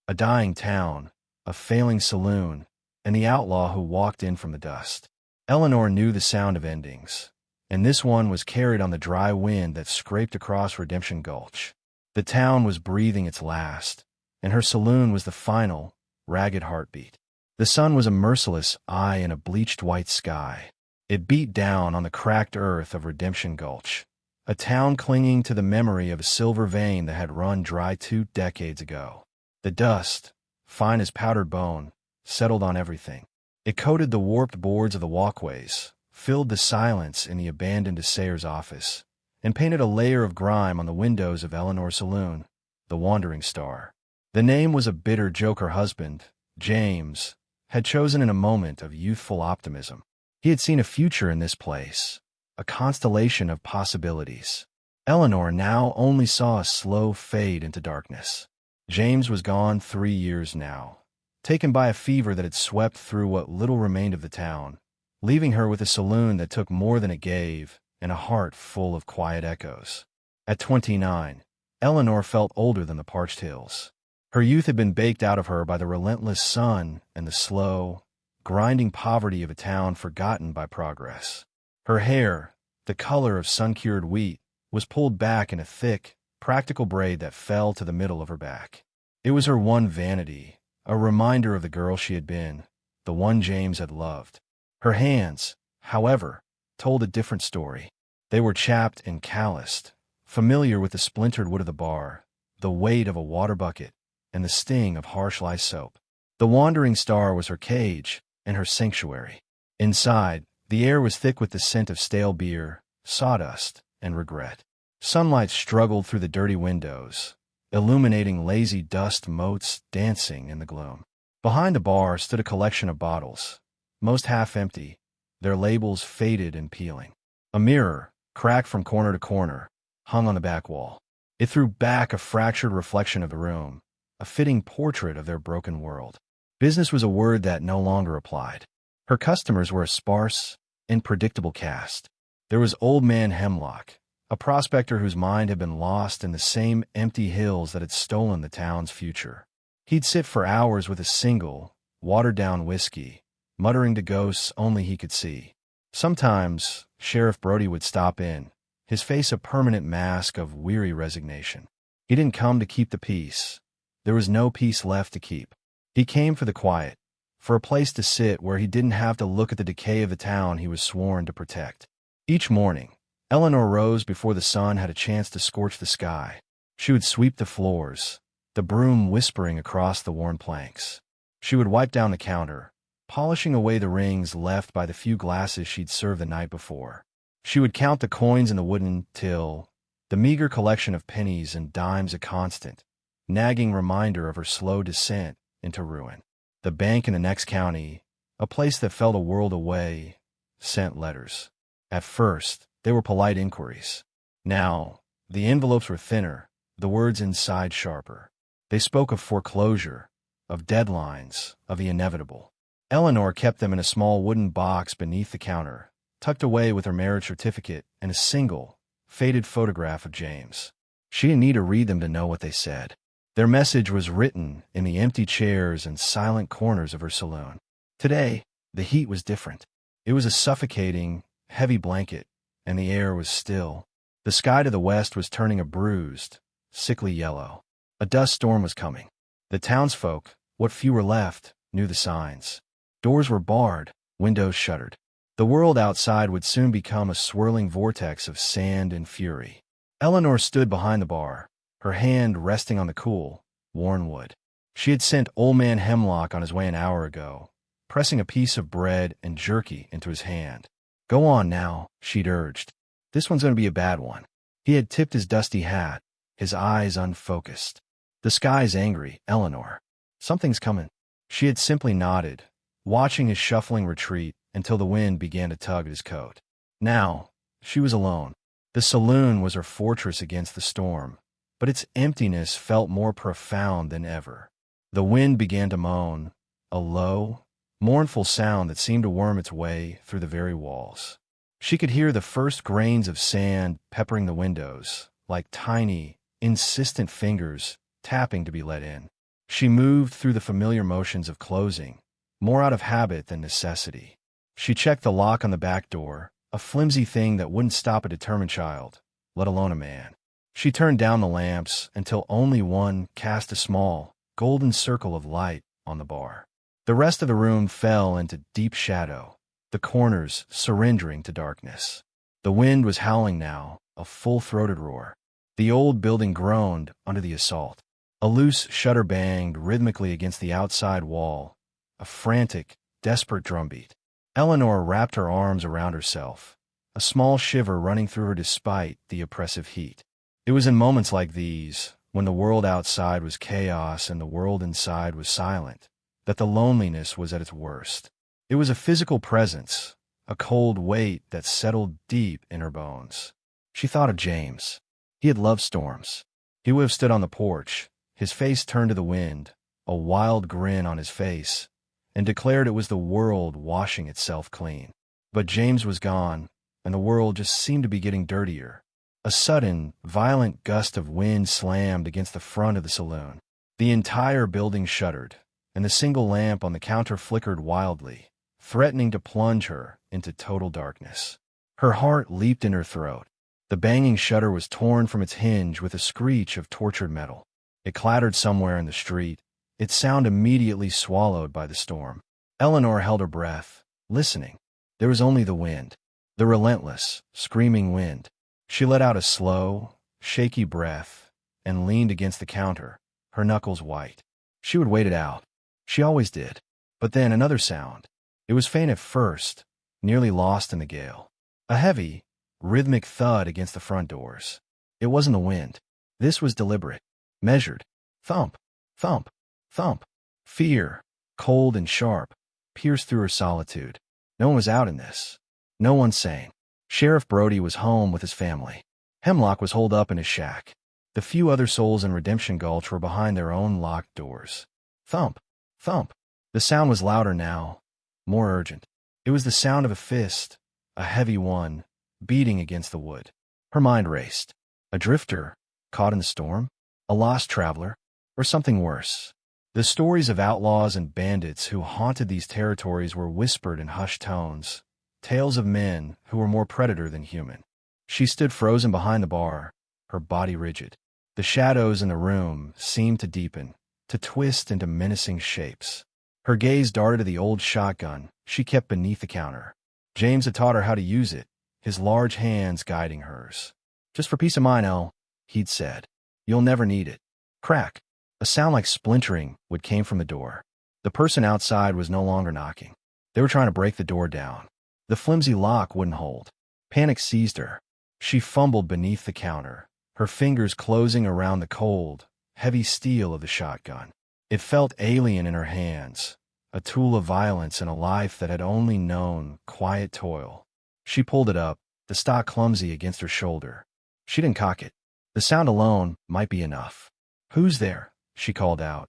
A dying town, a failing saloon, and the outlaw who walked in from the dust. Eleanor knew the sound of endings, and this one was carried on the dry wind that scraped across Redemption Gulch. The town was breathing its last, and her saloon was the final, ragged heartbeat. The sun was a merciless eye in a bleached white sky. It beat down on the cracked earth of Redemption Gulch, a town clinging to the memory of a silver vein that had run dry 2 decades ago. The dust, fine as powdered bone, settled on everything. It coated the warped boards of the walkways, filled the silence in the abandoned assayer's office, and painted a layer of grime on the windows of Eleanor's saloon, the Wandering Star. The name was a bitter joke her husband, James, had chosen in a moment of youthful optimism. He had seen a future in this place, a constellation of possibilities. Eleanor now only saw a slow fade into darkness. James was gone 3 years now, taken by a fever that had swept through what little remained of the town, leaving her with a saloon that took more than it gave and a heart full of quiet echoes. At 29, Eleanor felt older than the parched hills. Her youth had been baked out of her by the relentless sun and the slow, grinding poverty of a town forgotten by progress. Her hair, the color of sun-cured wheat, was pulled back in a thick, practical braid that fell to the middle of her back. It was her one vanity, a reminder of the girl she had been, the one James had loved. Her hands, however, told a different story. They were chapped and calloused, familiar with the splintered wood of the bar, the weight of a water bucket, and the sting of harsh lye soap. The Wandering Star was her cage and her sanctuary. Inside, the air was thick with the scent of stale beer, sawdust, and regret. Sunlight struggled through the dirty windows, illuminating lazy dust motes dancing in the gloom. Behind the bar stood a collection of bottles, most half empty, their labels faded and peeling. A mirror, cracked from corner to corner, hung on the back wall. It threw back a fractured reflection of the room, a fitting portrait of their broken world. Business was a word that no longer applied. Her customers were a sparse, unpredictable cast. There was Old Man Hemlock, a prospector whose mind had been lost in the same empty hills that had stolen the town's future. He'd sit for hours with a single, watered-down whiskey, muttering to ghosts only he could see. Sometimes, Sheriff Brody would stop in, his face a permanent mask of weary resignation. He didn't come to keep the peace. There was no peace left to keep. He came for the quiet, for a place to sit where he didn't have to look at the decay of the town he was sworn to protect. Each morning, Eleanor rose before the sun had a chance to scorch the sky. She would sweep the floors, the broom whispering across the worn planks. She would wipe down the counter, polishing away the rings left by the few glasses she'd served the night before. She would count the coins in the wooden till, the meager collection of pennies and dimes a constant, nagging reminder of her slow descent into ruin. The bank in the next county, a place that felt a world away, sent letters. At first, they were polite inquiries. Now, the envelopes were thinner, the words inside sharper. They spoke of foreclosure, of deadlines, of the inevitable. Eleanor kept them in a small wooden box beneath the counter, tucked away with her marriage certificate and a single, faded photograph of James. She didn't need to read them to know what they said. Their message was written in the empty chairs and silent corners of her saloon. Today, the heat was different. It was a suffocating, heavy blanket, and the air was still. The sky to the west was turning a bruised, sickly yellow. A dust storm was coming. The townsfolk, what few were left, knew the signs. Doors were barred, windows shuttered. The world outside would soon become a swirling vortex of sand and fury. Eleanor stood behind the bar, her hand resting on the cool, worn wood. She had sent Old Man Hemlock on his way an hour ago, pressing a piece of bread and jerky into his hand. "Go on now," she'd urged. "This one's going to be a bad one." He had tipped his dusty hat, his eyes unfocused. "The sky's angry, Eleanor. Something's coming." She had simply nodded, watching his shuffling retreat until the wind began to tug at his coat. Now, she was alone. The saloon was her fortress against the storm, but its emptiness felt more profound than ever. The wind began to moan, a low, mournful sound that seemed to worm its way through the very walls. She could hear the first grains of sand peppering the windows, like tiny, insistent fingers tapping to be let in. She moved through the familiar motions of closing, more out of habit than necessity. She checked the lock on the back door, a flimsy thing that wouldn't stop a determined child, let alone a man. She turned down the lamps until only one cast a small, golden circle of light on the bar. The rest of the room fell into deep shadow, the corners surrendering to darkness. The wind was howling now, a full-throated roar. The old building groaned under the assault. A loose shutter banged rhythmically against the outside wall, a frantic, desperate drumbeat. Eleanor wrapped her arms around herself, a small shiver running through her despite the oppressive heat. It was in moments like these, when the world outside was chaos and the world inside was silent, that the loneliness was at its worst. It was a physical presence, a cold weight that settled deep in her bones. She thought of James. He had loved storms. He would have stood on the porch, his face turned to the wind, a wild grin on his face, and declared it was the world washing itself clean. But James was gone, and the world just seemed to be getting dirtier. A sudden, violent gust of wind slammed against the front of the saloon. The entire building shuddered, and the single lamp on the counter flickered wildly, threatening to plunge her into total darkness. Her heart leaped in her throat. The banging shutter was torn from its hinge with a screech of tortured metal. It clattered somewhere in the street, its sound immediately swallowed by the storm. Eleanor held her breath, listening. There was only the wind, the relentless, screaming wind. She let out a slow, shaky breath and leaned against the counter, her knuckles white. She would wait it out. She always did. But then another sound. It was faint at first, nearly lost in the gale. A heavy, rhythmic thud against the front doors. It wasn't the wind. This was deliberate, measured. Thump, thump, thump. Fear, cold and sharp, pierced through her solitude. No one was out in this. No one sane. Sheriff Brody was home with his family. Hemlock was holed up in his shack. The few other souls in Redemption Gulch were behind their own locked doors. Thump, thump. The sound was louder now, more urgent. It was the sound of a fist, a heavy one, beating against the wood. Her mind raced. A drifter, caught in the storm? A lost traveler? Or something worse? The stories of outlaws and bandits who haunted these territories were whispered in hushed tones, tales of men who were more predator than human. She stood frozen behind the bar, her body rigid. The shadows in the room seemed to deepen, to twist into menacing shapes. Her gaze darted to the old shotgun she kept beneath the counter. James had taught her how to use it, his large hands guiding hers. "Just for peace of mind, Elle," he'd said. "You'll never need it." Crack. A sound like splintering wood came from the door. The person outside was no longer knocking. They were trying to break the door down. The flimsy lock wouldn't hold. Panic seized her. She fumbled beneath the counter, her fingers closing around the cold, heavy steel of the shotgun. It felt alien in her hands, a tool of violence in a life that had only known quiet toil. She pulled it up, the stock clumsy against her shoulder. She didn't cock it. The sound alone might be enough. "Who's there?" she called out,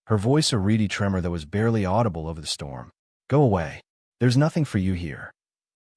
her voice a reedy tremor that was barely audible over the storm. "Go away. There's nothing for you here."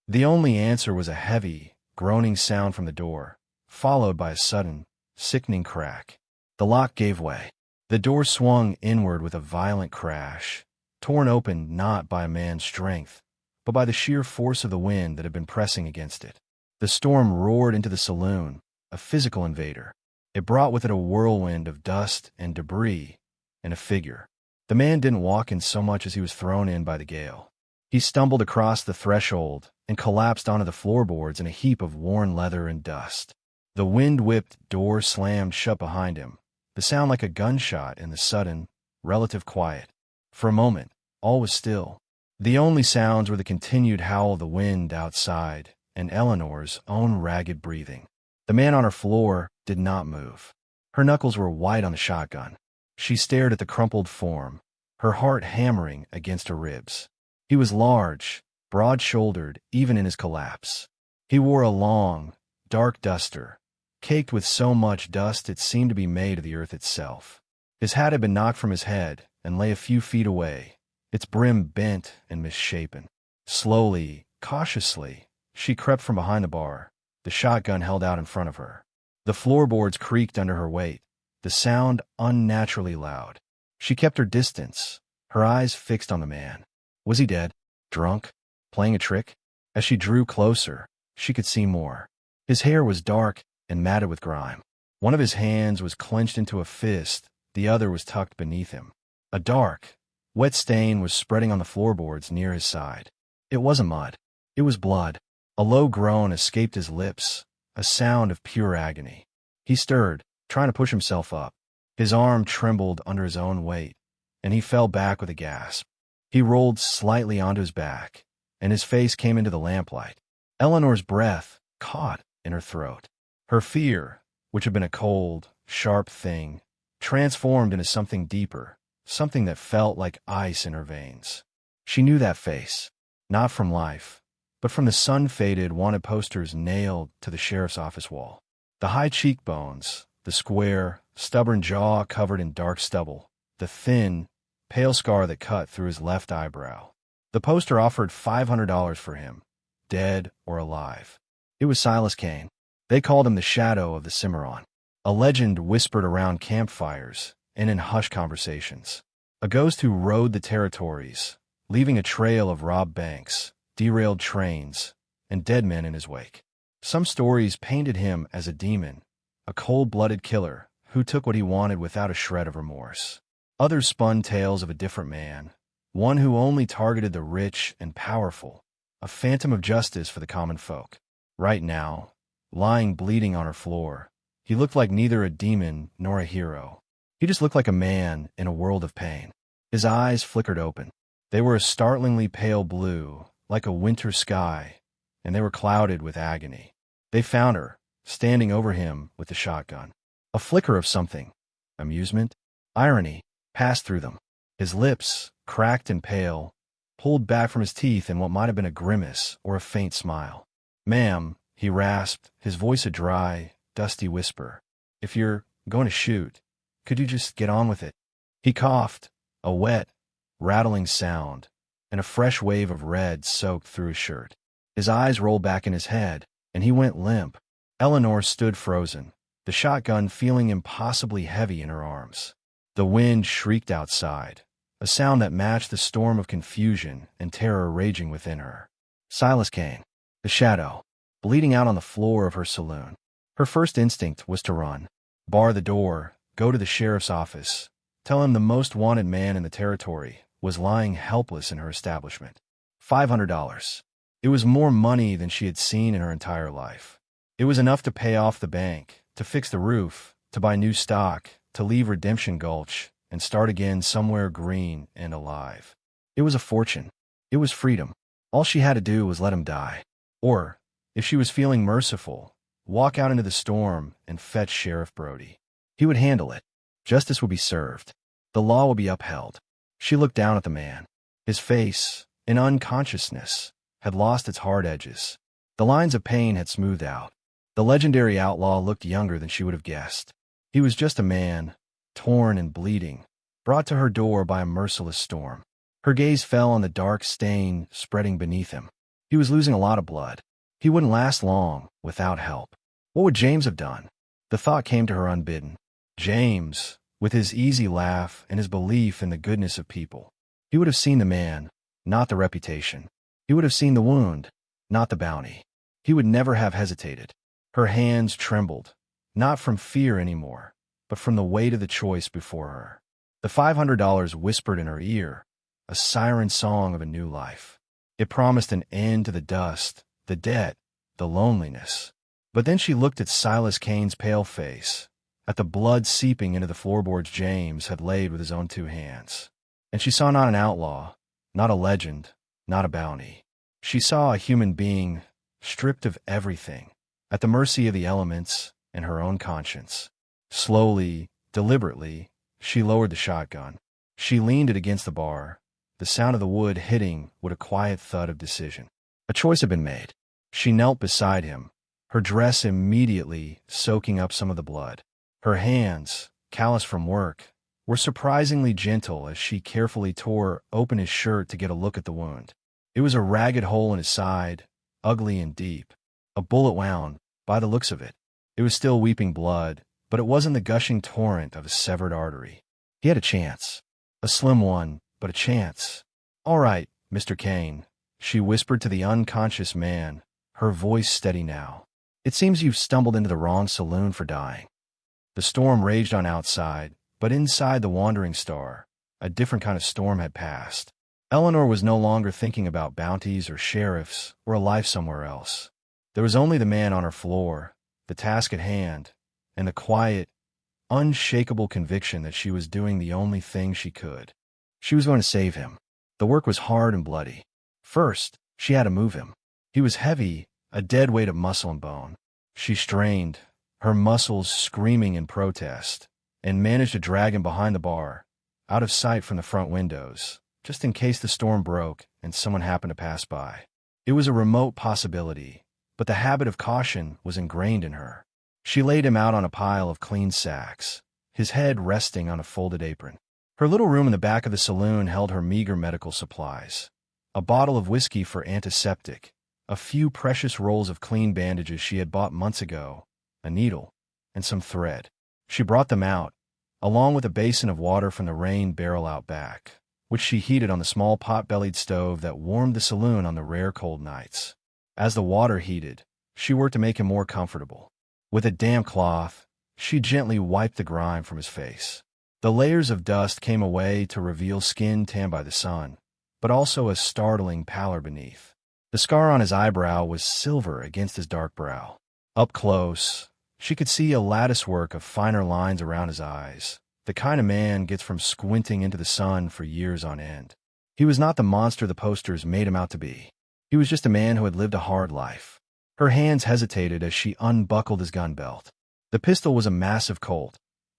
The only answer was a heavy, groaning sound from the door, followed by a sudden, sickening crack. The lock gave way. The door swung inward with a violent crash, torn open not by a man's strength, but by the sheer force of the wind that had been pressing against it. The storm roared into the saloon, a physical invader. It brought with it a whirlwind of dust and debris, and a figure. The man didn't walk in so much as he was thrown in by the gale. He stumbled across the threshold and collapsed onto the floorboards in a heap of worn leather and dust. The wind-whipped door slammed shut behind him, the sound like a gunshot in the sudden, relative quiet. For a moment, all was still. The only sounds were the continued howl of the wind outside and Eleanor's own ragged breathing. The man on her floor did not move. Her knuckles were white on the shotgun. She stared at the crumpled form, her heart hammering against her ribs. He was large, broad-shouldered, even in his collapse. He wore a long, dark duster, caked with so much dust it seemed to be made of the earth itself. His hat had been knocked from his head and lay a few feet away, its brim bent and misshapen. Slowly, cautiously, she crept from behind the bar, the shotgun held out in front of her. The floorboards creaked under her weight, the sound unnaturally loud. She kept her distance, her eyes fixed on the man. Was he dead? Drunk? Playing a trick? As she drew closer, she could see more. His hair was dark and matted with grime. One of his hands was clenched into a fist, the other was tucked beneath him. A dark, wet stain was spreading on the floorboards near his side. It wasn't mud. It was blood. A low groan escaped his lips, a sound of pure agony. He stirred, trying to push himself up. His arm trembled under his own weight, and he fell back with a gasp. He rolled slightly onto his back, and his face came into the lamplight. Eleanor's breath caught in her throat. Her fear, which had been a cold, sharp thing, transformed into something deeper, something that felt like ice in her veins. She knew that face, not from life, but from the sun-faded wanted posters nailed to the sheriff's office wall. The high cheekbones, the square, stubborn jaw covered in dark stubble, the thin, pale scar that cut through his left eyebrow. The poster offered $500 for him, dead or alive. It was Silas Kane. They called him the Shadow of the Cimarron, a legend whispered around campfires and in hushed conversations. A ghost who rode the territories, leaving a trail of robbed banks, derailed trains, and dead men in his wake. Some stories painted him as a demon, a cold-blooded killer who took what he wanted without a shred of remorse. Others spun tales of a different man, one who only targeted the rich and powerful, a phantom of justice for the common folk. Right now, lying bleeding on her floor, he looked like neither a demon nor a hero. He just looked like a man in a world of pain. His eyes flickered open. They were a startlingly pale blue, like a winter sky, and they were clouded with agony. They found her, standing over him with the shotgun. A flicker of something, amusement, irony, passed through them. His lips, cracked and pale, pulled back from his teeth in what might have been a grimace or a faint smile. "Ma'am," he rasped, his voice a dry, dusty whisper. "If you're going to shoot, could you just get on with it?" He coughed, a wet, rattling sound, and a fresh wave of red soaked through his shirt. His eyes rolled back in his head, and he went limp. Eleanor stood frozen, the shotgun feeling impossibly heavy in her arms. The wind shrieked outside, a sound that matched the storm of confusion and terror raging within her. Silas Kane, the Shadow, bleeding out on the floor of her saloon. Her first instinct was to run, bar the door, go to the sheriff's office, tell him the most wanted man in the territory was lying helpless in her establishment. $500. It was more money than she had seen in her entire life. It was enough to pay off the bank, to fix the roof, to buy new stock, to leave Redemption Gulch and start again somewhere green and alive. It was a fortune. It was freedom. All she had to do was let him die. Or, if she was feeling merciful, walk out into the storm and fetch Sheriff Brody. He would handle it. Justice would be served. The law would be upheld. She looked down at the man. His face, in unconsciousness, had lost its hard edges. The lines of pain had smoothed out. The legendary outlaw looked younger than she would have guessed. He was just a man, torn and bleeding, brought to her door by a merciless storm. Her gaze fell on the dark stain spreading beneath him. He was losing a lot of blood. He wouldn't last long without help. What would James have done? The thought came to her unbidden. James, with his easy laugh and his belief in the goodness of people. He would have seen the man, not the reputation. He would have seen the wound, not the bounty. He would never have hesitated. Her hands trembled, not from fear anymore, but from the weight of the choice before her. The $500 whispered in her ear, a siren song of a new life. It promised an end to the dust, the debt, the loneliness. But then she looked at Silas Kane's pale face, at the blood seeping into the floorboards James had laid with his own two hands. And she saw not an outlaw, not a legend, not a bounty. She saw a human being, stripped of everything, at the mercy of the elements and her own conscience. Slowly, deliberately, she lowered the shotgun. She leaned it against the bar, the sound of the wood hitting with a quiet thud of decision. A choice had been made. She knelt beside him, her dress immediately soaking up some of the blood. Her hands, calloused from work, were surprisingly gentle as she carefully tore open his shirt to get a look at the wound. It was a ragged hole in his side, ugly and deep. A bullet wound, by the looks of it. It was still weeping blood, but it wasn't the gushing torrent of a severed artery. He had a chance. A slim one, but a chance. All right, Mr. Kane, she whispered to the unconscious man, her voice steady now. It seems you've stumbled into the wrong saloon for dying. The storm raged on outside, but inside the Wandering Star, a different kind of storm had passed. Eleanor was no longer thinking about bounties or sheriffs or a life somewhere else. There was only the man on her floor, the task at hand, and the quiet, unshakable conviction that she was doing the only thing she could. She was going to save him. The work was hard and bloody. First, she had to move him. He was heavy, a dead weight of muscle and bone. She strained, her muscles screaming in protest, and managed to drag him behind the bar, out of sight from the front windows, just in case the storm broke and someone happened to pass by. It was a remote possibility, but the habit of caution was ingrained in her. She laid him out on a pile of clean sacks, his head resting on a folded apron. Her little room in the back of the saloon held her meager medical supplies: a bottle of whiskey for antiseptic, a few precious rolls of clean bandages she had bought months ago, a needle, and some thread. She brought them out, along with a basin of water from the rain barrel out back, which she heated on the small pot-bellied stove that warmed the saloon on the rare cold nights. As the water heated, she worked to make him more comfortable. With a damp cloth, she gently wiped the grime from his face. The layers of dust came away to reveal skin tanned by the sun, but also a startling pallor beneath. The scar on his eyebrow was silver against his dark brow. Up close, she could see a latticework of finer lines around his eyes, the kind a man gets from squinting into the sun for years on end. He was not the monster the posters made him out to be. He was just a man who had lived a hard life. Her hands hesitated as she unbuckled his gun belt. The pistol was a massive Colt,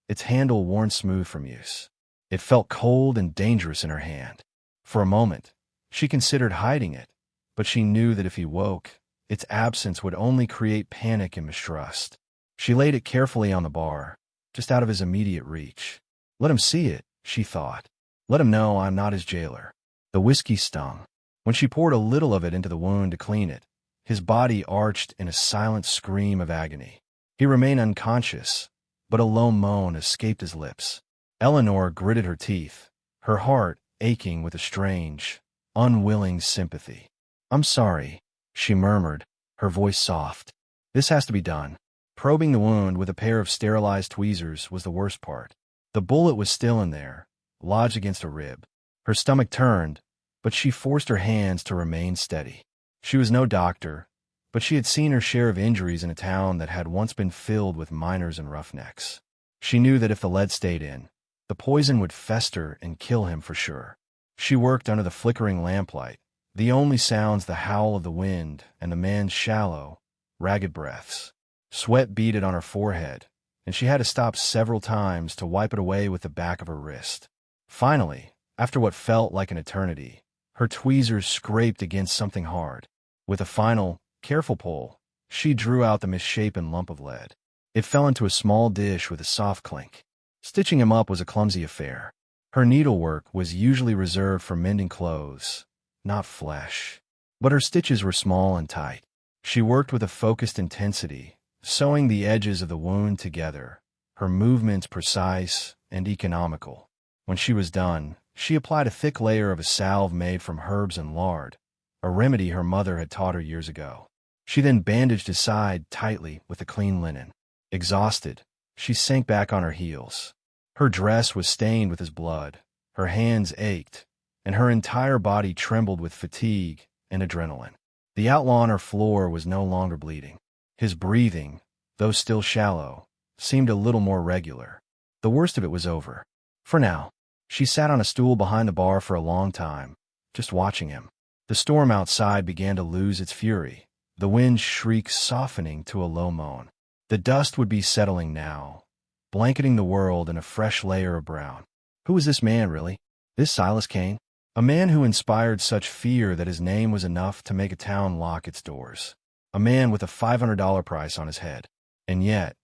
its handle worn smooth from use. It felt cold and dangerous in her hand. For a moment, she considered hiding it, but she knew that if he woke, its absence would only create panic and mistrust. She laid it carefully on the bar, just out of his immediate reach. Let him see it, she thought. Let him know I'm not his jailer. The whiskey stung. When she poured a little of it into the wound to clean it, his body arched in a silent scream of agony. He remained unconscious, but a low moan escaped his lips. Eleanor gritted her teeth, her heart aching with a strange, unwilling sympathy. I'm sorry, she murmured, her voice soft. This has to be done. Probing the wound with a pair of sterilized tweezers was the worst part. The bullet was still in there, lodged against a rib. Her stomach turned, but she forced her hands to remain steady. She was no doctor, but she had seen her share of injuries in a town that had once been filled with miners and roughnecks. She knew that if the lead stayed in, the poison would fester and kill him for sure. She worked under the flickering lamplight, the only sounds the howl of the wind and the man's shallow, ragged breaths. Sweat beaded on her forehead, and she had to stop several times to wipe it away with the back of her wrist. Finally, after what felt like an eternity, her tweezers scraped against something hard. With a final, careful pull, she drew out the misshapen lump of lead. It fell into a small dish with a soft clink. Stitching him up was a clumsy affair. Her needlework was usually reserved for mending clothes, not flesh. But her stitches were small and tight. She worked with a focused intensity, sewing the edges of the wound together, her movements precise and economical. When she was done, she applied a thick layer of a salve made from herbs and lard, a remedy her mother had taught her years ago. She then bandaged his side tightly with the clean linen. Exhausted, she sank back on her heels. Her dress was stained with his blood, her hands ached, and her entire body trembled with fatigue and adrenaline. The outlaw on her floor was no longer bleeding. His breathing, though still shallow, seemed a little more regular. The worst of it was over. For now, she sat on a stool behind the bar for a long time, just watching him. The storm outside began to lose its fury, the wind's shrieks softening to a low moan. The dust would be settling now, blanketing the world in a fresh layer of brown. Who was this man, really? This Silas Kane? A man who inspired such fear that his name was enough to make a town lock its doors. A man with a $500 price on his head. And yet,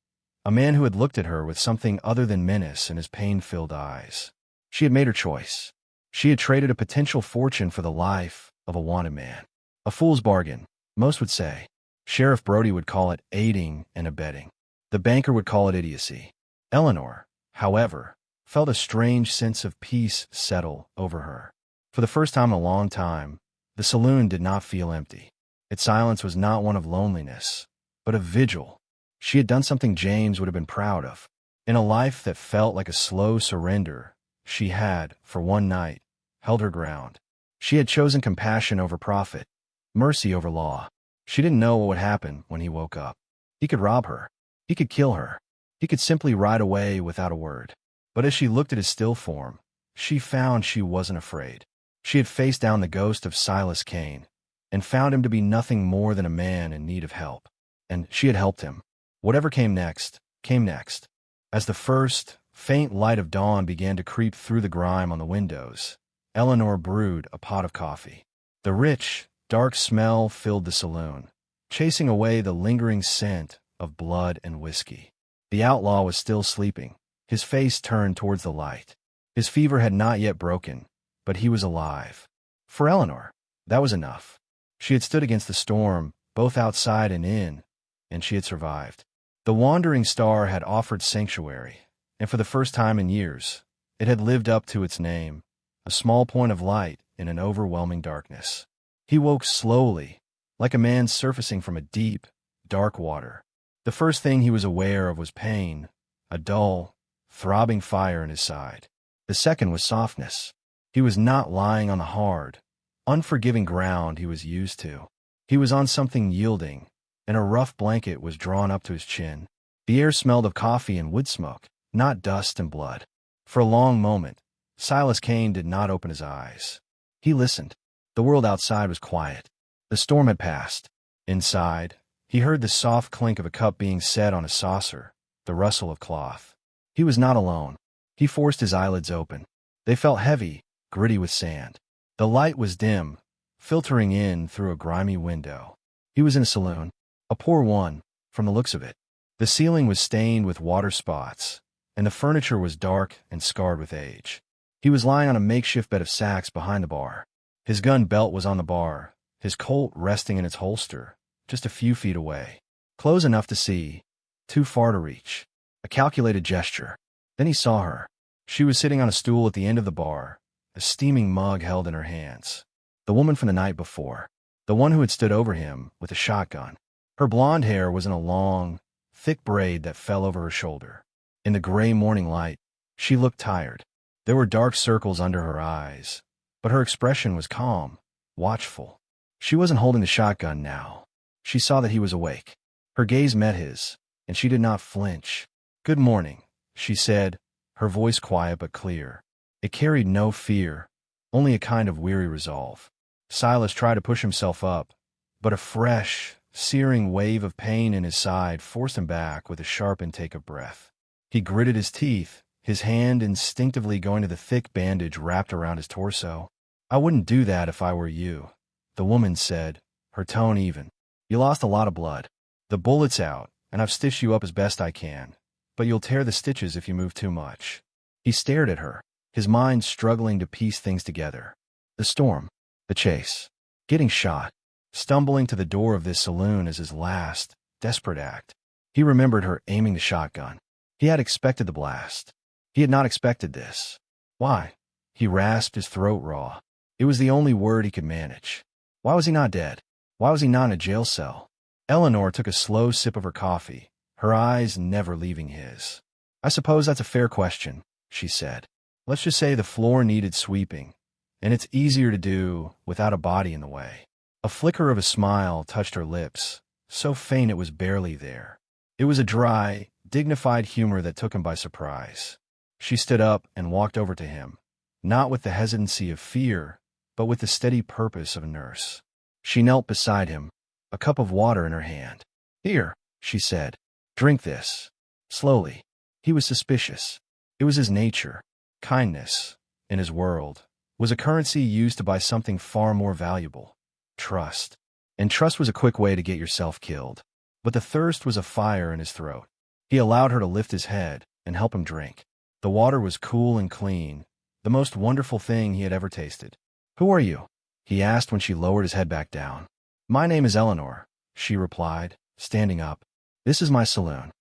a man who had looked at her with something other than menace in his pain-filled eyes. She had made her choice. She had traded a potential fortune for the life of a wanted man. A fool's bargain, most would say. Sheriff Brody would call it aiding and abetting. The banker would call it idiocy. Eleanor, however, felt a strange sense of peace settle over her. For the first time in a long time, the saloon did not feel empty. Its silence was not one of loneliness, but of vigil. She had done something James would have been proud of. In a life that felt like a slow surrender, she had, for one night, held her ground. She had chosen compassion over profit, mercy over law. She didn't know what would happen when he woke up. He could rob her. He could kill her. He could simply ride away without a word. But as she looked at his still form, she found she wasn't afraid. She had faced down the ghost of Silas Kane and found him to be nothing more than a man in need of help. And she had helped him. Whatever came next, came next. As the first, faint light of dawn began to creep through the grime on the windows, Eleanor brewed a pot of coffee. The rich, dark smell filled the saloon, chasing away the lingering scent of blood and whiskey. The outlaw was still sleeping, his face turned towards the light. His fever had not yet broken, but he was alive. For Eleanor, that was enough. She had stood against the storm, both outside and in, and she had survived. The wandering star had offered sanctuary, and for the first time in years, it had lived up to its name, a small point of light in an overwhelming darkness. He woke slowly, like a man surfacing from a deep, dark water. The first thing he was aware of was pain, a dull, throbbing fire in his side. The second was softness. He was not lying on the hard, unforgiving ground he was used to. He was on something yielding, and a rough blanket was drawn up to his chin. The air smelled of coffee and wood smoke, not dust and blood. For a long moment, Silas Kane did not open his eyes. He listened. The world outside was quiet. The storm had passed. Inside, he heard the soft clink of a cup being set on a saucer, the rustle of cloth. He was not alone. He forced his eyelids open. They felt heavy, gritty with sand. The light was dim, filtering in through a grimy window. He was in a saloon, a poor one, from the looks of it. The ceiling was stained with water spots, and the furniture was dark and scarred with age. He was lying on a makeshift bed of sacks behind the bar. His gun belt was on the bar, his Colt resting in its holster, just a few feet away. Close enough to see, too far to reach. A calculated gesture. Then he saw her. She was sitting on a stool at the end of the bar, a steaming mug held in her hands. The woman from the night before. The one who had stood over him with a shotgun. Her blonde hair was in a long, thick braid that fell over her shoulder. In the gray morning light, she looked tired. There were dark circles under her eyes, but her expression was calm, watchful. She wasn't holding the shotgun now. She saw that he was awake. Her gaze met his, and she did not flinch. "Good morning," she said, her voice quiet but clear. It carried no fear, only a kind of weary resolve. Silas tried to push himself up, but a fresh, searing wave of pain in his side forced him back with a sharp intake of breath. He gritted his teeth, his hand instinctively going to the thick bandage wrapped around his torso. "I wouldn't do that if I were you," the woman said, her tone even. "You lost a lot of blood. The bullet's out, and I've stitched you up as best I can, but you'll tear the stitches if you move too much." He stared at her, his mind struggling to piece things together. The storm, the chase, getting shot, stumbling to the door of this saloon as his last, desperate act. He remembered her aiming the shotgun. He had expected the blast. He had not expected this. Why? He rasped, his throat raw. It was the only word he could manage. Why was he not dead? Why was he not in a jail cell? Eleanor took a slow sip of her coffee, her eyes never leaving his. "I suppose that's a fair question," she said. "Let's just say the floor needed sweeping, and it's easier to do without a body in the way." A flicker of a smile touched her lips, so faint it was barely there. It was a dry, dignified humor that took him by surprise. She stood up and walked over to him, not with the hesitancy of fear, but with the steady purpose of a nurse. She knelt beside him, a cup of water in her hand. "Here," she said. "Drink this." Slowly. He was suspicious. It was his nature. Kindness, in his world, was a currency used to buy something far more valuable. Trust. And trust was a quick way to get yourself killed. But the thirst was a fire in his throat. He allowed her to lift his head and help him drink. The water was cool and clean, the most wonderful thing he had ever tasted. "Who are you?" he asked when she lowered his head back down. "My name is Eleanor," she replied, standing up. "This is my saloon."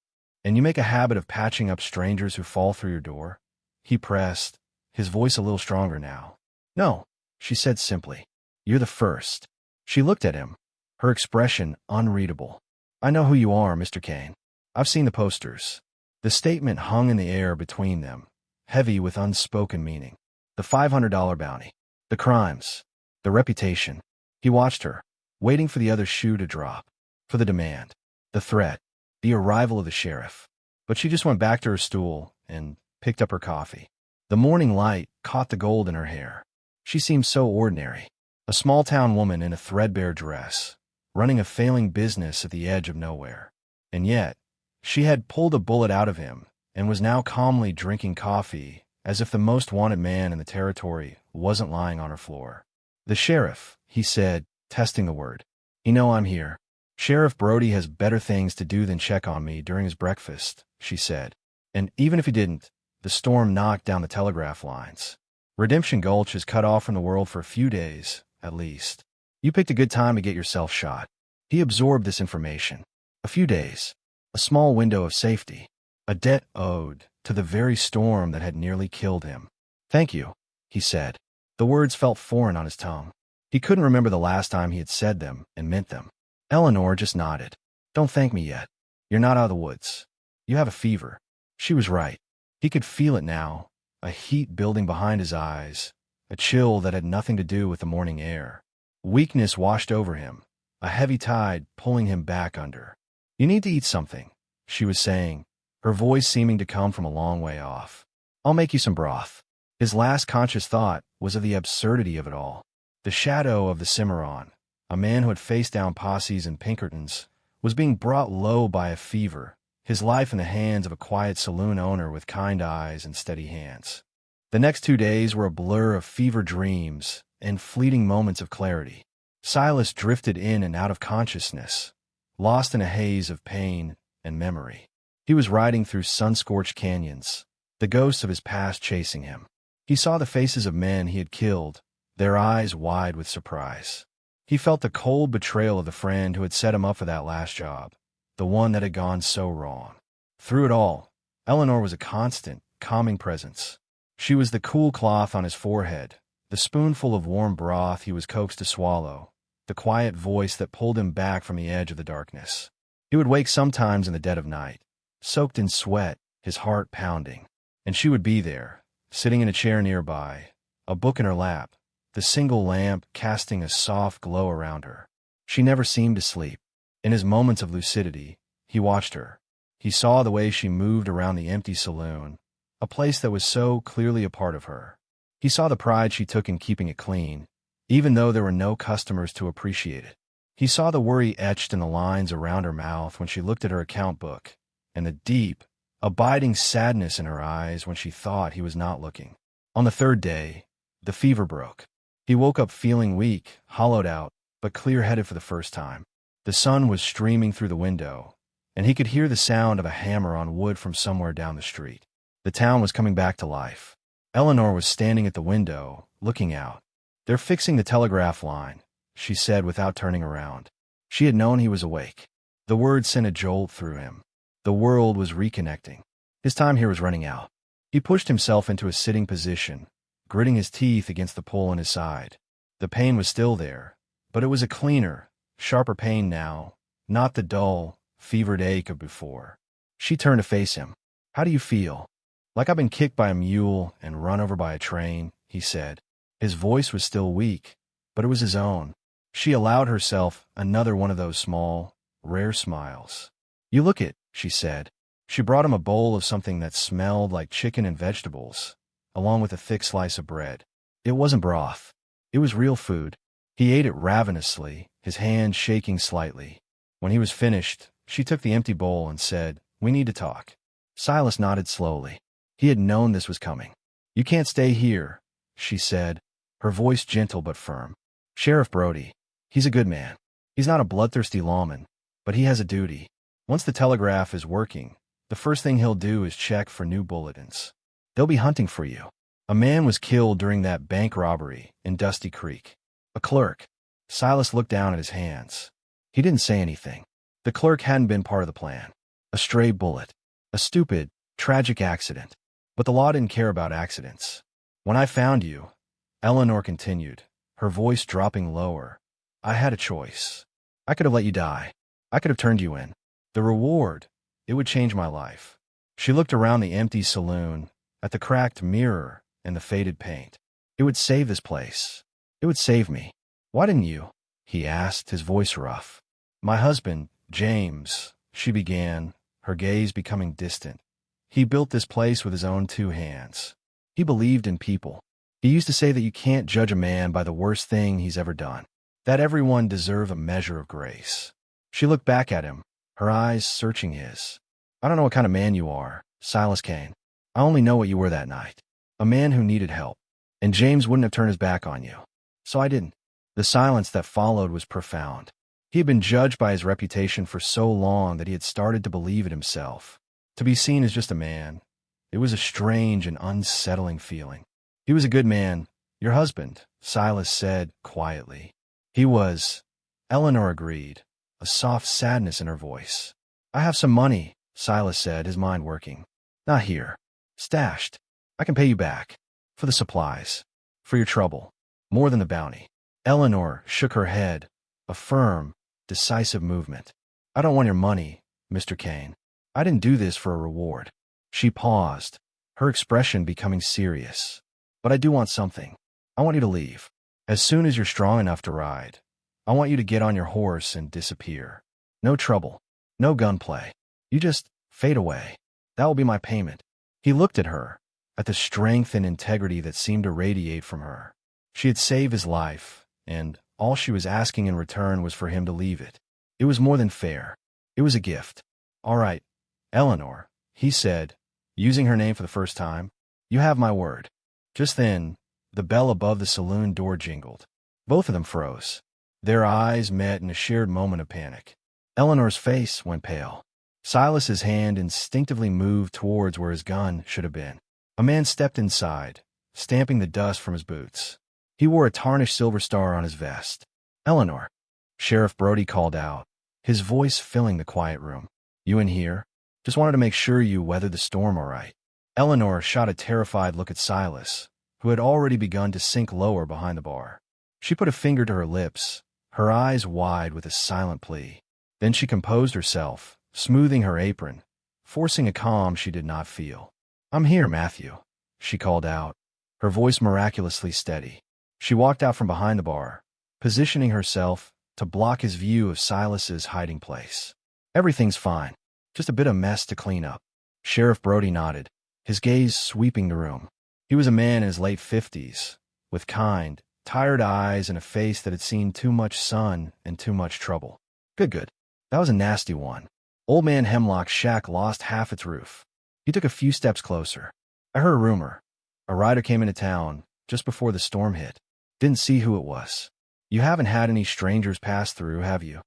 "And you make a habit of patching up strangers who fall through your door?" he pressed, his voice a little stronger now. No, she said simply. You're the first. She looked at him, her expression unreadable. I know who you are, Mr. Kane. I've seen the posters. The statement hung in the air between them, heavy with unspoken meaning. The $500 bounty. The crimes. The reputation. He watched her, waiting for the other shoe to drop. For the demand. The threat. The arrival of the sheriff. But she just went back to her stool and picked up her coffee. The morning light caught the gold in her hair. She seemed so ordinary. A small-town woman in a threadbare dress, running a failing business at the edge of nowhere. And yet, she had pulled a bullet out of him and was now calmly drinking coffee as if the most wanted man in the territory wasn't lying on her floor. The sheriff, he said, testing the word. You know I'm here. Sheriff Brody has better things to do than check on me during his breakfast, she said. And even if he didn't, the storm knocked down the telegraph lines. Redemption Gulch is cut off from the world for a few days, at least. You picked a good time to get yourself shot. He absorbed this information. A few days. A small window of safety. A debt owed to the very storm that had nearly killed him. Thank you, he said. The words felt foreign on his tongue. He couldn't remember the last time he had said them and meant them. Eleanor just nodded. Don't thank me yet. You're not out of the woods. You have a fever. She was right. He could feel it now, a heat building behind his eyes, a chill that had nothing to do with the morning air. Weakness washed over him, a heavy tide pulling him back under. You need to eat something, she was saying, her voice seeming to come from a long way off. I'll make you some broth. His last conscious thought was of the absurdity of it all. The shadow of the Cimarron, a man who had faced down posses and Pinkertons, was being brought low by a fever, his life in the hands of a quiet saloon owner with kind eyes and steady hands. The next 2 days were a blur of fever dreams and fleeting moments of clarity. Silas drifted in and out of consciousness, lost in a haze of pain and memory. He was riding through sun-scorched canyons, the ghosts of his past chasing him. He saw the faces of men he had killed, their eyes wide with surprise. He felt the cold betrayal of the friend who had set him up for that last job, the one that had gone so wrong. Through it all, Eleanor was a constant, calming presence. She was the cool cloth on his forehead, the spoonful of warm broth he was coaxed to swallow, the quiet voice that pulled him back from the edge of the darkness. He would wake sometimes in the dead of night, soaked in sweat, his heart pounding, and she would be there, sitting in a chair nearby, a book in her lap, the single lamp casting a soft glow around her. She never seemed to sleep. In his moments of lucidity, he watched her. He saw the way she moved around the empty saloon, a place that was so clearly a part of her. He saw the pride she took in keeping it clean, even though there were no customers to appreciate it. He saw the worry etched in the lines around her mouth when she looked at her account book, and the deep, abiding sadness in her eyes when she thought he was not looking. On the third day, the fever broke. He woke up feeling weak, hollowed out, but clear-headed for the first time. The sun was streaming through the window, and he could hear the sound of a hammer on wood from somewhere down the street. The town was coming back to life. Eleanor was standing at the window, looking out. They're fixing the telegraph line, she said without turning around. She had known he was awake. The word sent a jolt through him. The world was reconnecting. His time here was running out. He pushed himself into a sitting position, gritting his teeth against the pull in his side. The pain was still there, but it was a cleaner, sharper pain now, not the dull, fevered ache of before. She turned to face him. How do you feel? Like I've been kicked by a mule and run over by a train, he said. His voice was still weak, but it was his own. She allowed herself another one of those small, rare smiles. You look it, she said. She brought him a bowl of something that smelled like chicken and vegetables, along with a thick slice of bread. It wasn't broth. It was real food. He ate it ravenously, his hand shaking slightly. When he was finished, she took the empty bowl and said, "We need to talk." Silas nodded slowly. He had known this was coming. "You can't stay here," she said, her voice gentle but firm. "Sheriff Brody, he's a good man. He's not a bloodthirsty lawman, but he has a duty. Once the telegraph is working, the first thing he'll do is check for new bulletins. They'll be hunting for you. A man was killed during that bank robbery in Dusty Creek. A clerk." Silas looked down at his hands. He didn't say anything. The clerk hadn't been part of the plan. A stray bullet. A stupid, tragic accident. But the law didn't care about accidents. When I found you, Eleanor continued, her voice dropping lower, I had a choice. I could have let you die. I could have turned you in. The reward, it would change my life. She looked around the empty saloon, at the cracked mirror and the faded paint. It would save this place. It would save me. Why didn't you? He asked, his voice rough. My husband, James, she began, her gaze becoming distant. He built this place with his own 2 hands. He believed in people. He used to say that you can't judge a man by the worst thing he's ever done, that everyone deserves a measure of grace. She looked back at him, her eyes searching his. I don't know what kind of man you are, Silas Kane. I only know what you were that night. A man who needed help. And James wouldn't have turned his back on you. So I didn't. The silence that followed was profound. He had been judged by his reputation for so long that he had started to believe it himself. To be seen as just a man, it was a strange and unsettling feeling. He was a good man, your husband, Silas said quietly. He was, Eleanor agreed, a soft sadness in her voice. I have some money, Silas said, his mind working. Not here. Stashed. I can pay you back. For the supplies. For your trouble. More than the bounty. Eleanor shook her head, a firm, decisive movement. I don't want your money, Mr. Kane. I didn't do this for a reward. She paused, her expression becoming serious. But I do want something. I want you to leave. As soon as you're strong enough to ride, I want you to get on your horse and disappear. No trouble. No gunplay. You just fade away. That will be my payment. He looked at her, at the strength and integrity that seemed to radiate from her. She had saved his life, and all she was asking in return was for him to leave it. It was more than fair. It was a gift. All right, Eleanor, he said, using her name for the first time, you have my word. Just then, the bell above the saloon door jingled. Both of them froze. Their eyes met in a shared moment of panic. Eleanor's face went pale. Silas's hand instinctively moved towards where his gun should have been. A man stepped inside, stamping the dust from his boots. He wore a tarnished silver star on his vest. Eleanor, Sheriff Brody called out, his voice filling the quiet room. You in here? Just wanted to make sure you weathered the storm all right. Eleanor shot a terrified look at Silas, who had already begun to sink lower behind the bar. She put a finger to her lips, her eyes wide with a silent plea. Then she composed herself, smoothing her apron, forcing a calm she did not feel. I'm here, Matthew, she called out, her voice miraculously steady. She walked out from behind the bar, positioning herself to block his view of Silas's hiding place. Everything's fine, just a bit of mess to clean up. Sheriff Brody nodded, his gaze sweeping the room. He was a man in his late 50s, with kind, tired eyes and a face that had seen too much sun and too much trouble. Good. That was a nasty one. Old Man Hemlock's shack lost half its roof. He took a few steps closer. I heard a rumor. A rider came into town just before the storm hit. Didn't see who it was. You haven't had any strangers pass through, have you?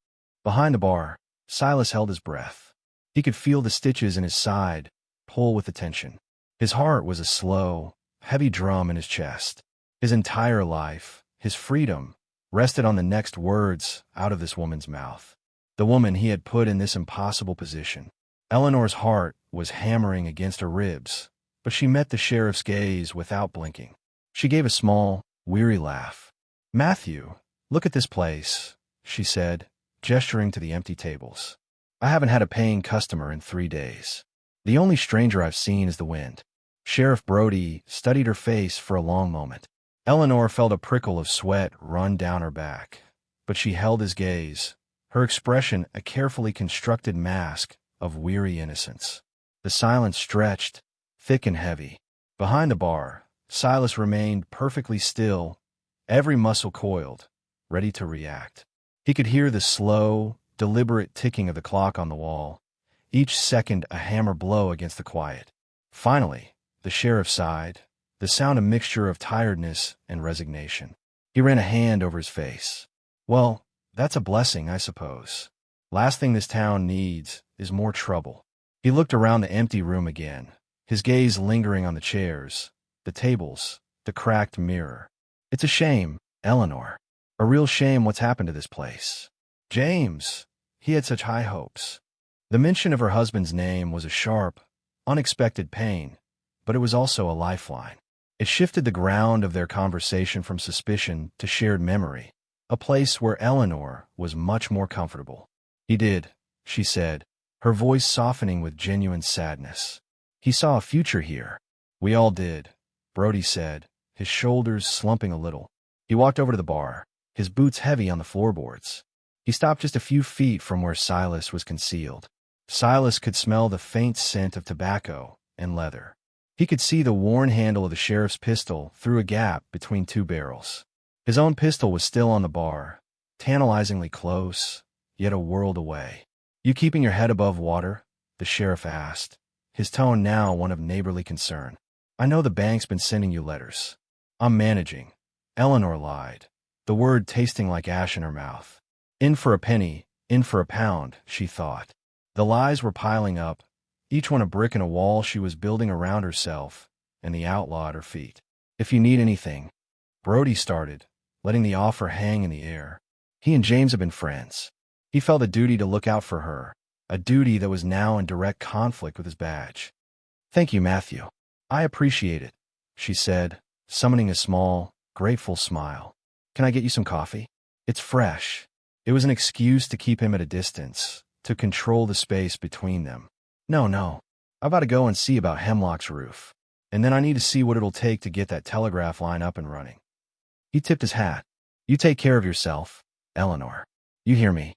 Behind the bar, Silas held his breath. He could feel the stitches in his side pull with the tension. His heart was a slow, heavy drum in his chest. His entire life, his freedom, rested on the next words out of this woman's mouth. The woman he had put in this impossible position. Eleanor's heart was hammering against her ribs, but she met the sheriff's gaze without blinking. She gave a small, weary laugh. Matthew, look at this place, she said, gesturing to the empty tables. I haven't had a paying customer in 3 days. The only stranger I've seen is the wind. Sheriff Brody studied her face for a long moment. Eleanor felt a prickle of sweat run down her back, but she held his gaze, her expression a carefully constructed mask of weary innocence. The silence stretched, thick and heavy. Behind the bar, Silas remained perfectly still, every muscle coiled, ready to react. He could hear the slow, deliberate ticking of the clock on the wall, each second a hammer blow against the quiet. Finally, the sheriff sighed, the sound a mixture of tiredness and resignation. He ran a hand over his face. Well, that's a blessing, I suppose. Last thing this town needs is more trouble. He looked around the empty room again, his gaze lingering on the chairs, the tables, the cracked mirror. It's a shame, Eleanor. A real shame what's happened to this place. James, he had such high hopes. The mention of her husband's name was a sharp, unexpected pain, but it was also a lifeline. It shifted the ground of their conversation from suspicion to shared memory, a place where Eleanor was much more comfortable. He did, she said, her voice softening with genuine sadness. He saw a future here. We all did, Brody said, his shoulders slumping a little. He walked over to the bar, his boots heavy on the floorboards. He stopped just a few feet from where Silas was concealed. Silas could smell the faint scent of tobacco and leather. He could see the worn handle of the sheriff's pistol through a gap between two barrels. His own pistol was still on the bar, tantalizingly close, yet a world away. "You keeping your head above water?" the sheriff asked, his tone now one of neighborly concern. "I know the bank's been sending you letters." "I'm managing," Eleanor lied, the word tasting like ash in her mouth. In for a penny, in for a pound, she thought. The lies were piling up, each one a brick in a wall she was building around herself and the outlaw at her feet. "If you need anything," Brody started, letting the offer hang in the air. He and James had been friends. He felt a duty to look out for her, a duty that was now in direct conflict with his badge. "Thank you, Matthew. I appreciate it," she said, summoning a small, grateful smile. "Can I get you some coffee? It's fresh." It was an excuse to keep him at a distance, to control the space between them. No. I've got to go and see about Hemlock's roof. And then I need to see what it'll take to get that telegraph line up and running." He tipped his hat. "You take care of yourself, Eleanor. You hear me?"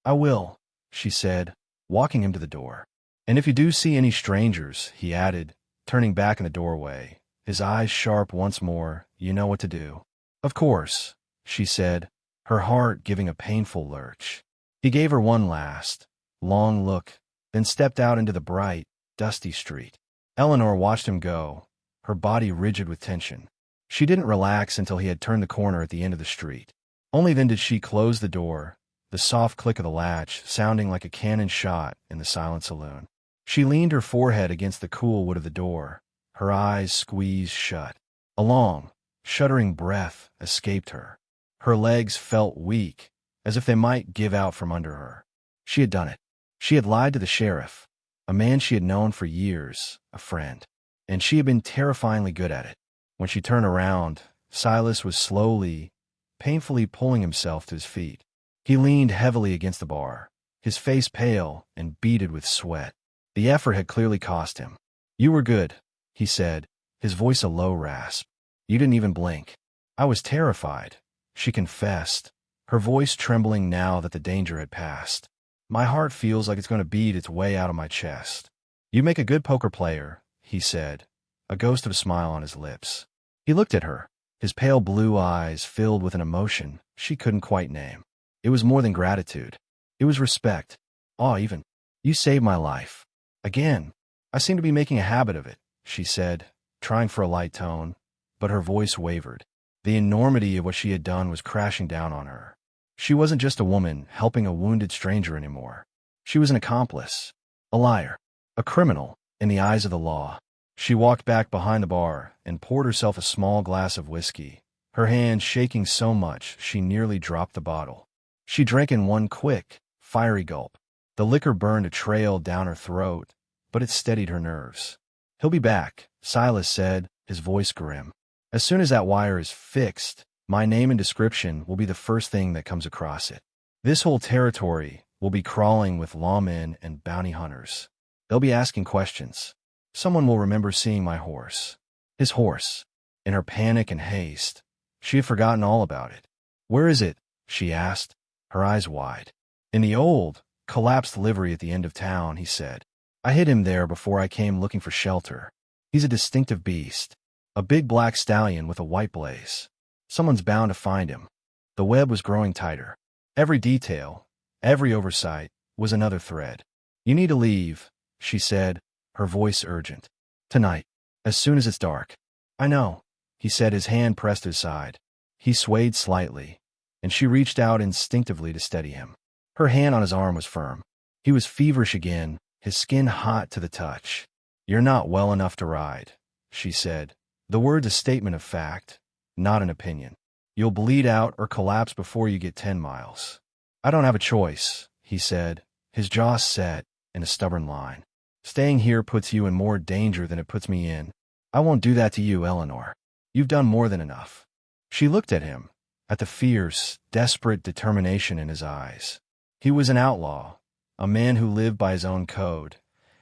"I will," she said, walking him to the door. "And if you do see any strangers," he added, turning back in the doorway, his eyes sharp once more, "you know what to do." "Of course," she said, her heart giving a painful lurch. He gave her one last, long look, then stepped out into the bright, dusty street. Eleanor watched him go, her body rigid with tension. She didn't relax until he had turned the corner at the end of the street. Only then did she close the door, the soft click of the latch sounding like a cannon shot in the silent saloon. She leaned her forehead against the cool wood of the door, her eyes squeezed shut. A long, shuddering breath escaped her. Her legs felt weak, as if they might give out from under her. She had done it. She had lied to the sheriff, a man she had known for years, a friend. And she had been terrifyingly good at it. When she turned around, Silas was slowly, painfully pulling himself to his feet. He leaned heavily against the bar, his face pale and beaded with sweat. The effort had clearly cost him. "You were good," he said, his voice a low rasp. "You didn't even blink." "I was terrified," she confessed, her voice trembling now that the danger had passed. "My heart feels like it's going to beat its way out of my chest." "You make a good poker player," he said, a ghost of a smile on his lips. He looked at her, his pale blue eyes filled with an emotion she couldn't quite name. It was more than gratitude. It was respect, awe even. "You saved my life. Again. I seem to be making a habit of it," she said, trying for a light tone, but her voice wavered. The enormity of what she had done was crashing down on her. She wasn't just a woman helping a wounded stranger anymore. She was an accomplice, a liar, a criminal in the eyes of the law. She walked back behind the bar and poured herself a small glass of whiskey, her hand shaking so much she nearly dropped the bottle. She drank in one quick, fiery gulp. The liquor burned a trail down her throat, but it steadied her nerves. "He'll be back," Silas said, his voice grim. "As soon as that wire is fixed, my name and description will be the first thing that comes across it. This whole territory will be crawling with lawmen and bounty hunters. They'll be asking questions. Someone will remember seeing my horse." His horse. In her panic and haste, she had forgotten all about it. "Where is it?" she asked, her eyes wide. "In the old, collapsed livery at the end of town," he said. "I hid him there before I came looking for shelter. He's a distinctive beast, a big black stallion with a white blaze. Someone's bound to find him." The web was growing tighter. Every detail, every oversight, was another thread. "You need to leave," she said, her voice urgent. "Tonight, as soon as it's dark." "I know," he said, his hand pressed to his side. He swayed slightly, and she reached out instinctively to steady him. Her hand on his arm was firm. He was feverish again, his skin hot to the touch. "You're not well enough to ride," she said. The word's a statement of fact, not an opinion. "You'll bleed out or collapse before you get 10 miles. "I don't have a choice," he said, his jaw set in a stubborn line. "Staying here puts you in more danger than it puts me in." I won't do that to you, Eleanor. You've done more than enough. She looked at him, at the fierce, desperate determination in his eyes. He was an outlaw, a man who lived by his own code,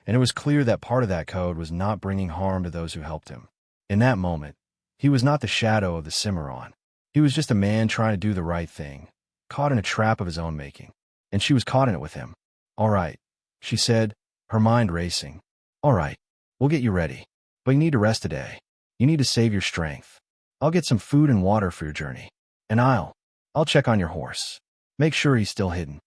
and it was clear that part of that code was not bringing harm to those who helped him. In that moment, he was not the shadow of the Cimarron. He was just a man trying to do the right thing, caught in a trap of his own making. And she was caught in it with him. All right, she said, her mind racing. All right, we'll get you ready. But you need to rest today. You need to save your strength. I'll get some food and water for your journey. And I'll check on your horse. Make sure he's still hidden.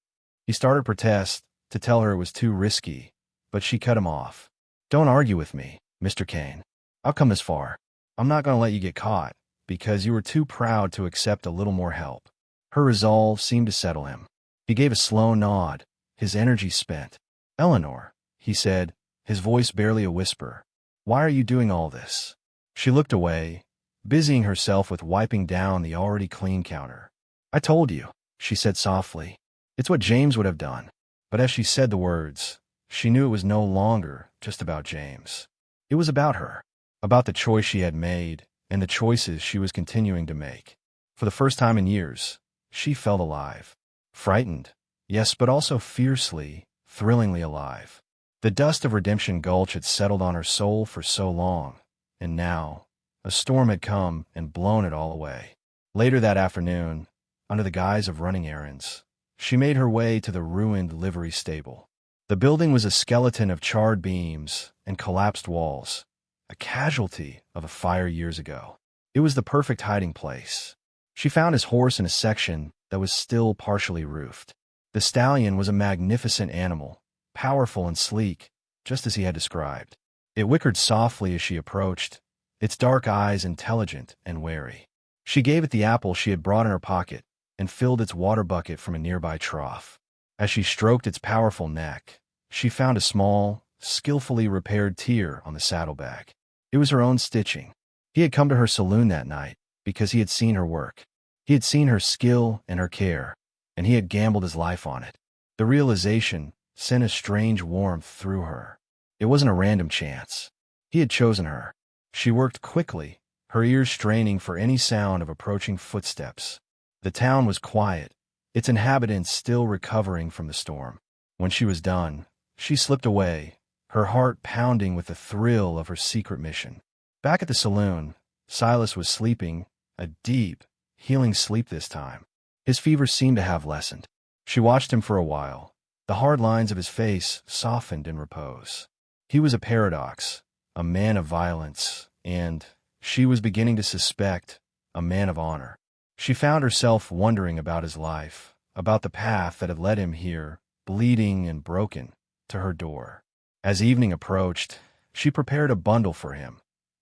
He started to protest, to tell her it was too risky, but she cut him off. Don't argue with me, Mr. Kane. I've come this far. I'm not going to let you get caught, because you were too proud to accept a little more help. Her resolve seemed to settle him. He gave a slow nod, his energy spent. Eleanor, he said, his voice barely a whisper. Why are you doing all this? She looked away, busying herself with wiping down the already clean counter. I told you, she said softly. It's what James would have done. But as she said the words, she knew it was no longer just about James. It was about her, about the choice she had made and the choices she was continuing to make. For the first time in years, she felt alive. Frightened, yes, but also fiercely, thrillingly alive. The dust of Redemption Gulch had settled on her soul for so long, and now, a storm had come and blown it all away. Later that afternoon, under the guise of running errands, she made her way to the ruined livery stable. The building was a skeleton of charred beams and collapsed walls, a casualty of a fire years ago. It was the perfect hiding place. She found his horse in a section that was still partially roofed. The stallion was a magnificent animal, powerful and sleek, just as he had described. It whickered softly as she approached, its dark eyes intelligent and wary. She gave it the apple she had brought in her pocket and filled its water bucket from a nearby trough. As she stroked its powerful neck, she found a small, skillfully repaired tear on the saddlebag. It was her own stitching. He had come to her saloon that night because he had seen her work. He had seen her skill and her care, and he had gambled his life on it. The realization sent a strange warmth through her. It wasn't a random chance. He had chosen her. She worked quickly, her ears straining for any sound of approaching footsteps. The town was quiet, its inhabitants still recovering from the storm. When she was done, she slipped away, her heart pounding with the thrill of her secret mission. Back at the saloon, Silas was sleeping, a deep, healing sleep this time. His fever seemed to have lessened. She watched him for a while. The hard lines of his face softened in repose. He was a paradox, a man of violence, and, she was beginning to suspect, a man of honor. She found herself wondering about his life, about the path that had led him here, bleeding and broken, to her door. As evening approached, she prepared a bundle for him,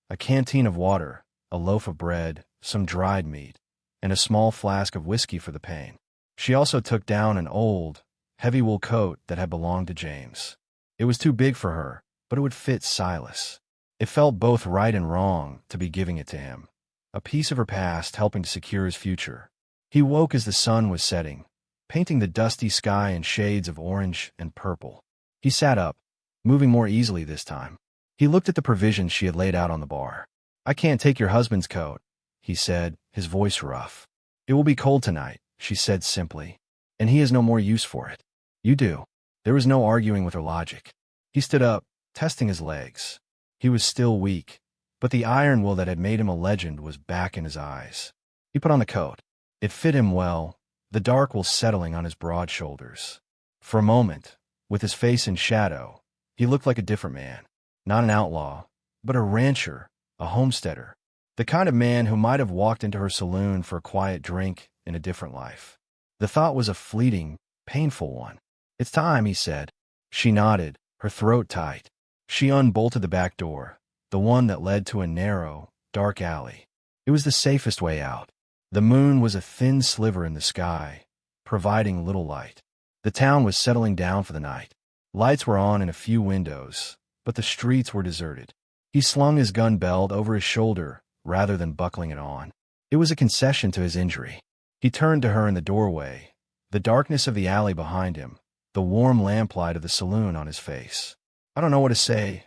a canteen of water, a loaf of bread, some dried meat, and a small flask of whiskey for the pain. She also took down an old, heavy wool coat that had belonged to James. It was too big for her, but it would fit Silas. It felt both right and wrong to be giving it to him, a piece of her past helping to secure his future. He woke as the sun was setting, painting the dusty sky in shades of orange and purple. He sat up, moving more easily this time. He looked at the provisions she had laid out on the bar. I can't take your husband's coat, he said, his voice rough. It will be cold tonight, she said simply, and he has no more use for it. You do. There was no arguing with her logic. He stood up, testing his legs. He was still weak, but the iron will that had made him a legend was back in his eyes. He put on the coat. It fit him well, the dark wool settling on his broad shoulders. For a moment, with his face in shadow, he looked like a different man. Not an outlaw, but a rancher, a homesteader, the kind of man who might have walked into her saloon for a quiet drink in a different life. The thought was a fleeting, painful one. It's time, he said. She nodded, her throat tight. She unbolted the back door, the one that led to a narrow, dark alley. It was the safest way out. The moon was a thin sliver in the sky, providing little light. The town was settling down for the night. Lights were on in a few windows, but the streets were deserted. He slung his gun belt over his shoulder rather than buckling it on. It was a concession to his injury. He turned to her in the doorway, the darkness of the alley behind him, the warm lamplight of the saloon on his face. I don't know what to say,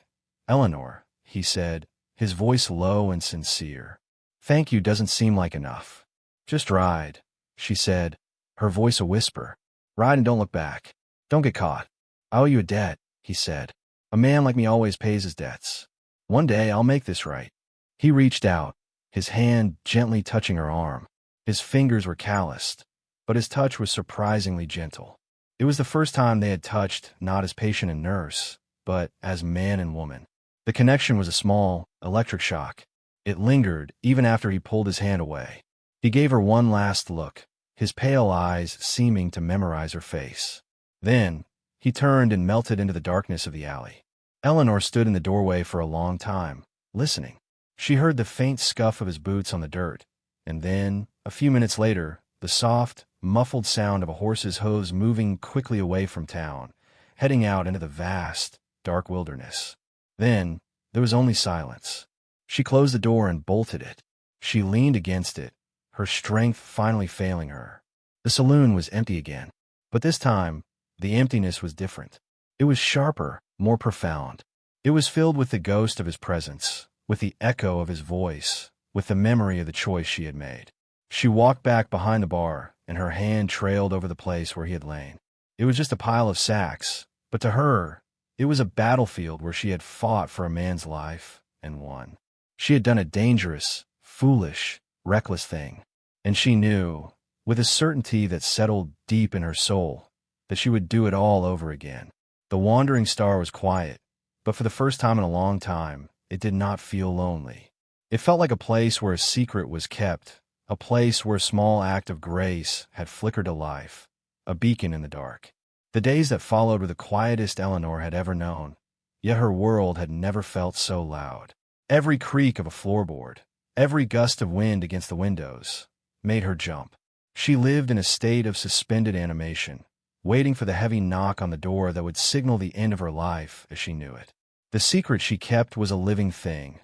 Eleanor, he said, his voice low and sincere. "Thank you doesn't seem like enough." "Just ride," she said, her voice a whisper. "Ride and don't look back. Don't get caught." "I owe you a debt," he said. "A man like me always pays his debts. One day I'll make this right." He reached out, his hand gently touching her arm. His fingers were calloused, but his touch was surprisingly gentle. It was the first time they had touched not as patient and nurse, but as man and woman. The connection was a small, electric shock. It lingered even after he pulled his hand away. He gave her one last look, his pale eyes seeming to memorize her face. Then, he turned and melted into the darkness of the alley. Eleanor stood in the doorway for a long time, listening. She heard the faint scuff of his boots on the dirt, and then, a few minutes later, the soft, muffled sound of a horse's hooves moving quickly away from town, heading out into the vast, dark wilderness. Then, there was only silence. She closed the door and bolted it. She leaned against it, her strength finally failing her. The saloon was empty again. But this time, the emptiness was different. It was sharper, more profound. It was filled with the ghost of his presence, with the echo of his voice, with the memory of the choice she had made. She walked back behind the bar, and her hand trailed over the place where he had lain. It was just a pile of sacks, but to her, it was a battlefield where she had fought for a man's life and won. She had done a dangerous, foolish, reckless thing, and she knew, with a certainty that settled deep in her soul, that she would do it all over again. The wandering star was quiet, but for the first time in a long time, it did not feel lonely. It felt like a place where a secret was kept, a place where a small act of grace had flickered to life, a beacon in the dark. The days that followed were the quietest Eleanor had ever known, yet her world had never felt so loud. Every creak of a floorboard, every gust of wind against the windows, made her jump. She lived in a state of suspended animation, waiting for the heavy knock on the door that would signal the end of her life as she knew it. The secret she kept was a living thing,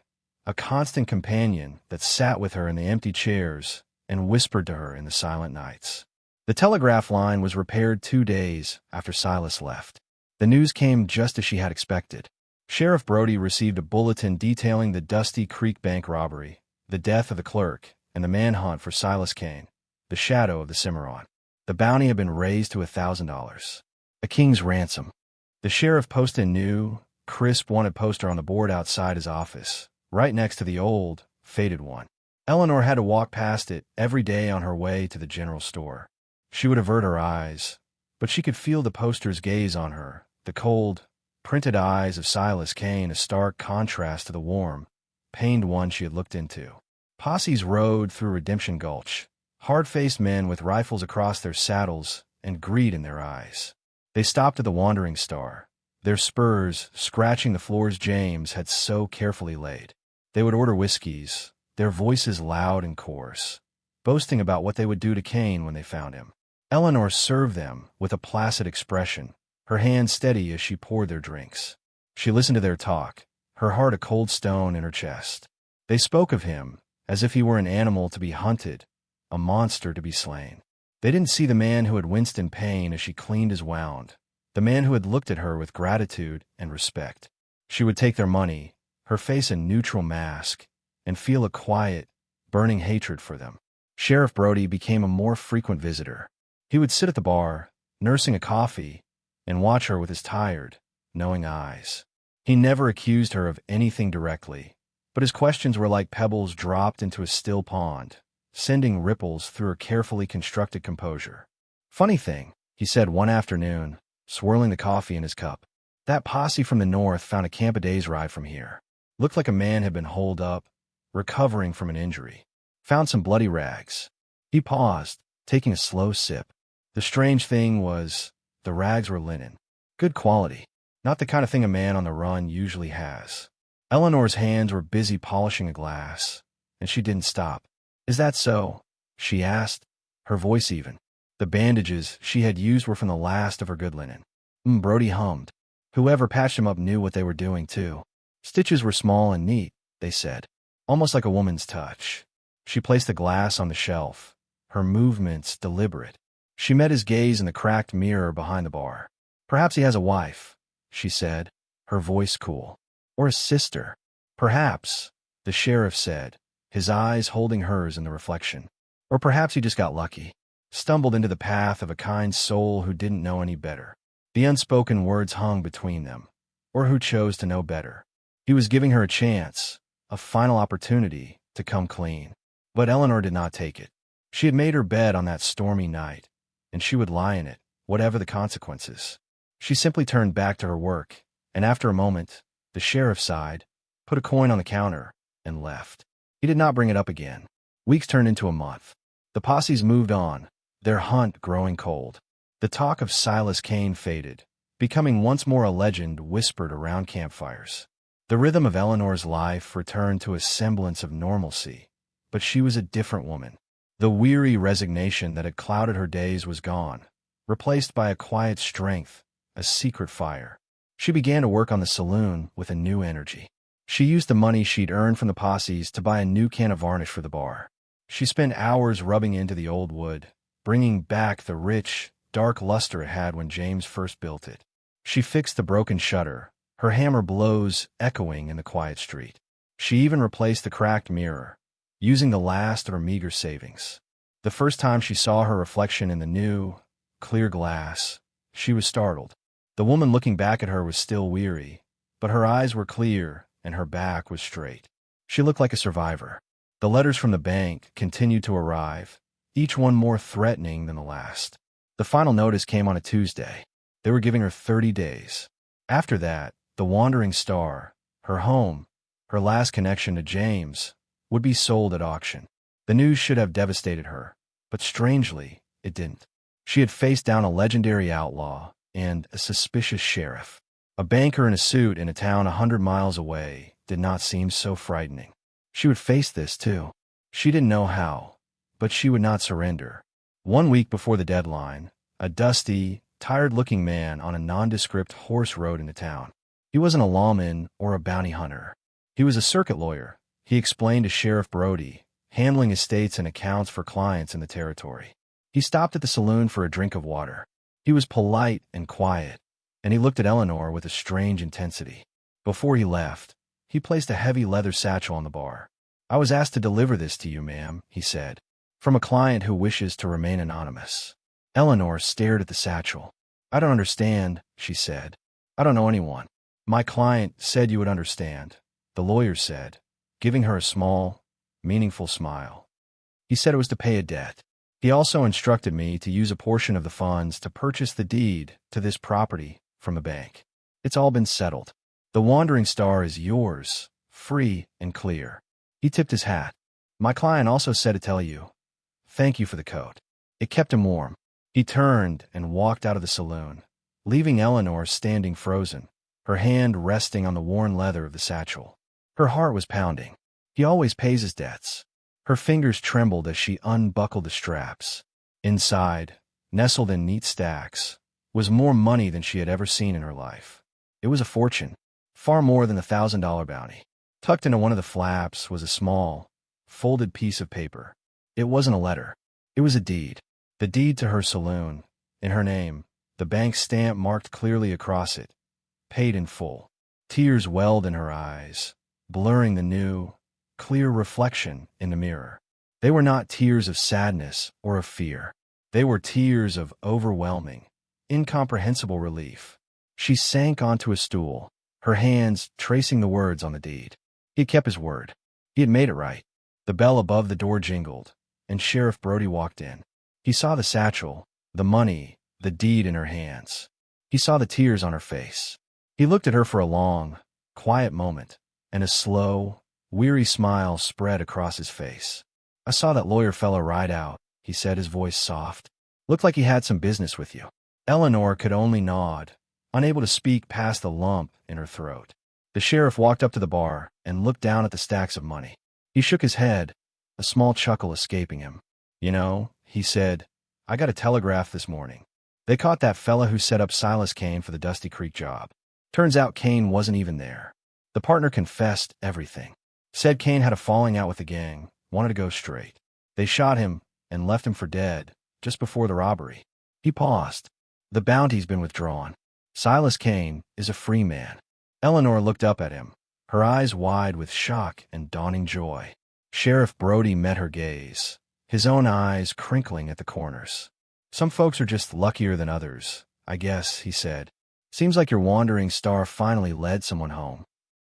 a constant companion that sat with her in the empty chairs and whispered to her in the silent nights. The telegraph line was repaired 2 days after Silas left. The news came just as she had expected. Sheriff Brody received a bulletin detailing the Dusty Creek Bank robbery, the death of the clerk, and the manhunt for Silas Kane, the shadow of the Cimarron. The bounty had been raised to $1,000. A king's ransom. The sheriff posted a new, crisp wanted poster on the board outside his office, right next to the old, faded one. Eleanor had to walk past it every day on her way to the general store. She would avert her eyes, but she could feel the poster's gaze on her, the cold, printed eyes of Silas Kane, a stark contrast to the warm, pained one she had looked into. Posses rode through Redemption Gulch, hard-faced men with rifles across their saddles and greed in their eyes. They stopped at the Wandering Star, their spurs scratching the floors James had so carefully laid. They would order whiskeys, their voices loud and coarse, boasting about what they would do to Kane when they found him. Eleanor served them with a placid expression, her hand steady as she poured their drinks. She listened to their talk, her heart a cold stone in her chest. They spoke of him as if he were an animal to be hunted, a monster to be slain. They didn't see the man who had winced in pain as she cleaned his wound, the man who had looked at her with gratitude and respect. She would take their money, her face a neutral mask, and feel a quiet, burning hatred for them. Sheriff Brody became a more frequent visitor. He would sit at the bar, nursing a coffee, and watch her with his tired, knowing eyes. He never accused her of anything directly, but his questions were like pebbles dropped into a still pond, sending ripples through her carefully constructed composure. "Funny thing," he said one afternoon, swirling the coffee in his cup. "That posse from the north found a camp a day's ride from here. Looked like a man had been holed up, recovering from an injury. Found some bloody rags." He paused, taking a slow sip. The strange thing was, the rags were linen. Good quality. Not the kind of thing a man on the run usually has. Eleanor's hands were busy polishing a glass, and she didn't stop. "Is that so?" she asked, her voice even. The bandages she had used were from the last of her good linen. Brody hummed. Whoever patched him up knew what they were doing, too. Stitches were small and neat, they said, almost like a woman's touch. She placed the glass on the shelf, her movements deliberate. She met his gaze in the cracked mirror behind the bar. "Perhaps he has a wife," she said, her voice cool. "Or a sister. Perhaps," the sheriff said, his eyes holding hers in the reflection. Or perhaps he just got lucky, stumbled into the path of a kind soul who didn't know any better. The unspoken words hung between them, or who chose to know better. He was giving her a chance, a final opportunity to come clean. But Eleanor did not take it. She had made her bed on that stormy night, and she would lie in it, whatever the consequences. She simply turned back to her work, and after a moment, the sheriff sighed, put a coin on the counter, and left. He did not bring it up again. Weeks turned into a month. The posses moved on, their hunt growing cold. The talk of Silas Kane faded, becoming once more a legend whispered around campfires. The rhythm of Eleanor's life returned to a semblance of normalcy, but she was a different woman. The weary resignation that had clouded her days was gone, replaced by a quiet strength, a secret fire. She began to work on the saloon with a new energy. She used the money she'd earned from the posses to buy a new can of varnish for the bar. She spent hours rubbing into the old wood, bringing back the rich, dark luster it had when James first built it. She fixed the broken shutter, her hammer blows echoing in the quiet street. She even replaced the cracked mirror, using the last of her meager savings. The first time she saw her reflection in the new, clear glass, she was startled. The woman looking back at her was still weary, but her eyes were clear and her back was straight. She looked like a survivor. The letters from the bank continued to arrive, each one more threatening than the last. The final notice came on a Tuesday. They were giving her 30 days. After that, the wandering star, her home, her last connection to James, would be sold at auction. The news should have devastated her, but strangely, it didn't. She had faced down a legendary outlaw and a suspicious sheriff. A banker in a suit in a town 100 miles away did not seem so frightening. She would face this too. She didn't know how, but she would not surrender. 1 week before the deadline, a dusty, tired-looking man on a nondescript horse rode into town. He wasn't a lawman or a bounty hunter. He was a circuit lawyer, he explained to Sheriff Brody, handling estates and accounts for clients in the territory. He stopped at the saloon for a drink of water. He was polite and quiet, and he looked at Eleanor with a strange intensity. Before he left, he placed a heavy leather satchel on the bar. "I was asked to deliver this to you, ma'am," he said, "from a client who wishes to remain anonymous." Eleanor stared at the satchel. "I don't understand," she said. "I don't know anyone." "My client said you would understand," the lawyer said, giving her a small, meaningful smile. "He said it was to pay a debt. He also instructed me to use a portion of the funds to purchase the deed to this property from a bank. It's all been settled. The wandering star is yours, free and clear." He tipped his hat. "My client also said to tell you, thank you for the coat. It kept him warm." He turned and walked out of the saloon, leaving Eleanor standing frozen, her hand resting on the worn leather of the satchel. Her heart was pounding. He always pays his debts. Her fingers trembled as she unbuckled the straps. Inside, nestled in neat stacks, was more money than she had ever seen in her life. It was a fortune, far more than the $1,000 bounty. Tucked into one of the flaps was a small, folded piece of paper. It wasn't a letter. It was a deed. The deed to her saloon, in her name, the bank stamp marked clearly across it, paid in full. Tears welled in her eyes, blurring the new, clear reflection in the mirror. They were not tears of sadness or of fear. They were tears of overwhelming, incomprehensible relief. She sank onto a stool, her hands tracing the words on the deed. He had kept his word. He had made it right. The bell above the door jingled, and Sheriff Brody walked in. He saw the satchel, the money, the deed in her hands. He saw the tears on her face. He looked at her for a long, quiet moment, and a slow, weary smile spread across his face. "I saw that lawyer fellow ride out," he said, his voice soft. "Looked like he had some business with you." Eleanor could only nod, unable to speak past the lump in her throat. The sheriff walked up to the bar and looked down at the stacks of money. He shook his head, a small chuckle escaping him. "You know," he said, "I got a telegraph this morning. They caught that fella who set up Silas Kane for the Dusty Creek job. Turns out Kane wasn't even there. The partner confessed everything. Said Kane had a falling out with the gang, wanted to go straight. They shot him and left him for dead just before the robbery." He paused. "The bounty's been withdrawn. Silas Kane is a free man." Eleanor looked up at him, her eyes wide with shock and dawning joy. Sheriff Brody met her gaze, his own eyes crinkling at the corners. "Some folks are just luckier than others, I guess," he said. "Seems like your wandering star finally led someone home."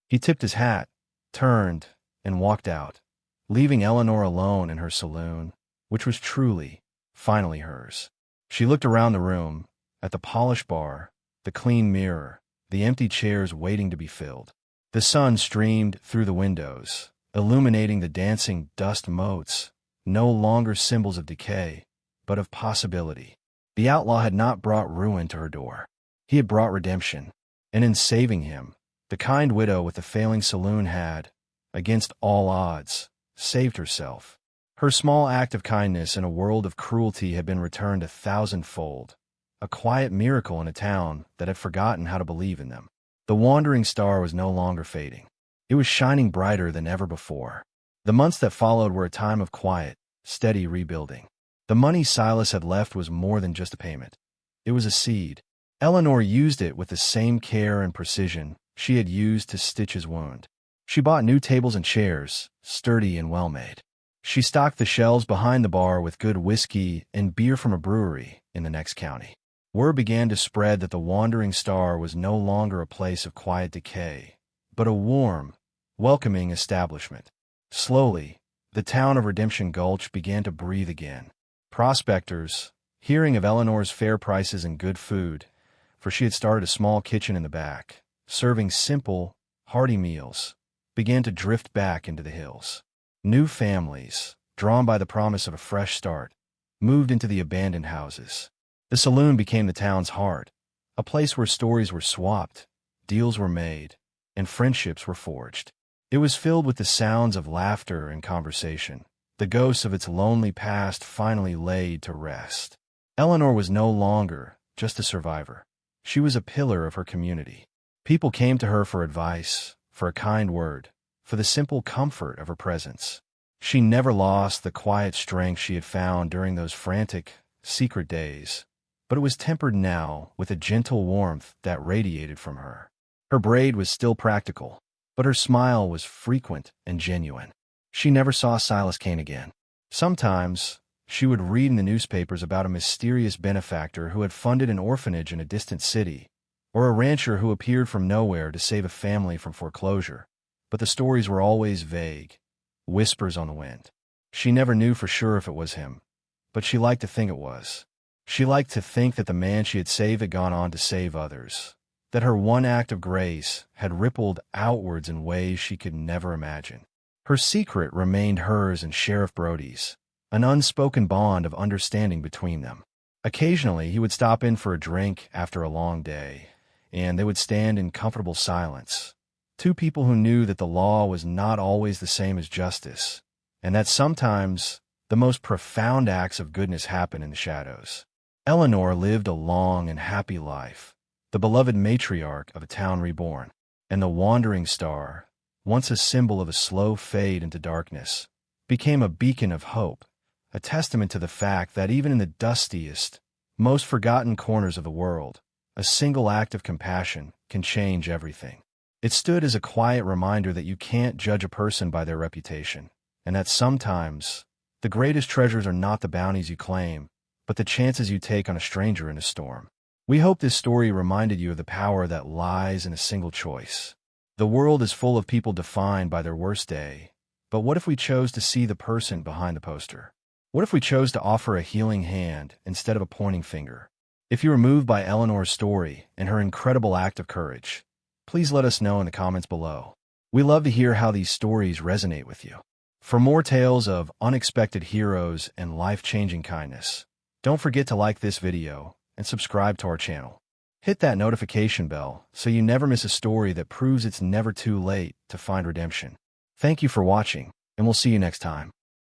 He tipped his hat, turned, and walked out, leaving Eleanor alone in her saloon, which was truly, finally hers. She looked around the room, at the polished bar, the clean mirror, the empty chairs waiting to be filled. The sun streamed through the windows, illuminating the dancing dust motes, no longer symbols of decay, but of possibility. The outlaw had not brought ruin to her door. He had brought redemption. And in saving him, the kind widow with the failing saloon had, against all odds, saved herself. Her small act of kindness in a world of cruelty had been returned 1,000-fold, a quiet miracle in a town that had forgotten how to believe in them. The wandering star was no longer fading. It was shining brighter than ever before. The months that followed were a time of quiet, steady rebuilding. The money Silas had left was more than just a payment. It was a seed. Eleanor used it with the same care and precision she had used to stitch his wound. She bought new tables and chairs, sturdy and well-made. She stocked the shelves behind the bar with good whiskey and beer from a brewery in the next county. Word began to spread that the Wandering Star was no longer a place of quiet decay, but a warm, welcoming establishment. Slowly, the town of Redemption Gulch began to breathe again. Prospectors, hearing of Eleanor's fair prices and good food, for she had started a small kitchen in the back, serving simple, hearty meals, began to drift back into the hills. New families, drawn by the promise of a fresh start, moved into the abandoned houses. The saloon became the town's heart, a place where stories were swapped, deals were made, and friendships were forged. It was filled with the sounds of laughter and conversation, the ghosts of its lonely past finally laid to rest. Eleanor was no longer just a survivor. She was a pillar of her community. People came to her for advice, for a kind word, for the simple comfort of her presence. She never lost the quiet strength she had found during those frantic, secret days, but it was tempered now with a gentle warmth that radiated from her. Her braid was still practical, but her smile was frequent and genuine. She never saw Silas Kane again. Sometimes, she would read in the newspapers about a mysterious benefactor who had funded an orphanage in a distant city, or a rancher who appeared from nowhere to save a family from foreclosure. But the stories were always vague, whispers on the wind. She never knew for sure if it was him, but she liked to think it was. She liked to think that the man she had saved had gone on to save others, that her one act of grace had rippled outwards in ways she could never imagine. Her secret remained hers and Sheriff Brody's, an unspoken bond of understanding between them. Occasionally, he would stop in for a drink after a long day, and they would stand in comfortable silence. Two people who knew that the law was not always the same as justice, and that sometimes the most profound acts of goodness happen in the shadows. Eleanor lived a long and happy life, the beloved matriarch of a town reborn, and the Wandering Star, once a symbol of a slow fade into darkness, became a beacon of hope, a testament to the fact that even in the dustiest, most forgotten corners of the world, a single act of compassion can change everything. It stood as a quiet reminder that you can't judge a person by their reputation, and that sometimes the greatest treasures are not the bounties you claim, but the chances you take on a stranger in a storm. We hope this story reminded you of the power that lies in a single choice. The world is full of people defined by their worst day, but what if we chose to see the person behind the poster? What if we chose to offer a healing hand instead of a pointing finger? If you were moved by Eleanor's story and her incredible act of courage, please let us know in the comments below. We love to hear how these stories resonate with you. For more tales of unexpected heroes and life-changing kindness, don't forget to like this video and subscribe to our channel. Hit that notification bell so you never miss a story that proves it's never too late to find redemption. Thank you for watching, and we'll see you next time.